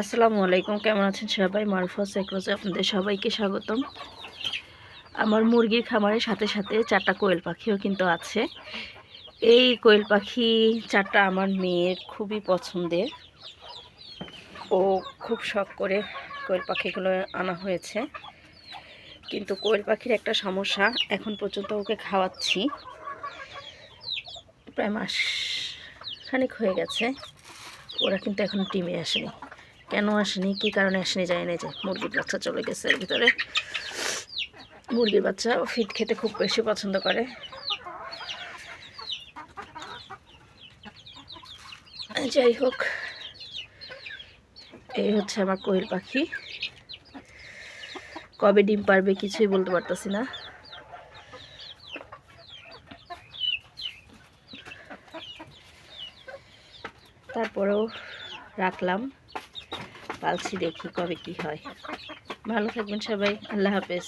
আসসালামু আলাইকুম, কেমন আছেন সবাই? মারুফা সেক্রোজে আপনাদের সবাইকে স্বাগতম। আমার মুরগির খামারের সাথে সাথে 4টা কোয়েল পাখিও কিন্তু আছে। এই কোয়েল পাখি 4টা আমার মেয়ের খুবই পছন্দের। ও খুব শখ করে কোয়েল পাখিগুলো আনা হয়েছে, কিন্তু কোয়েল পাখির একটা সমস্যা, এখন পর্যন্ত ওকে খাওয়াচ্ছি, প্রায় মাস খানিক হয়ে গেছে, ওরা কিন্তু এখন ডিমে আসেনি। কেন আসেনি, কী কারণে আসেনি জানি না। যে মুরগির বাচ্চা চলে গেছে এর ভিতরে। মুরগির বাচ্চা ফিড খেতে খুব বেশি পছন্দ করে। যাই হোক, এই হচ্ছে আমার কোয়েল পাখি। কবে ডিম পারবে কিছুই বলতে পারতেছি না। তারপরেও রাখলাম, পালছি, দেখি কবে কি হয়। ভালো থাকবেন সবাই, আল্লাহ হাফেজ।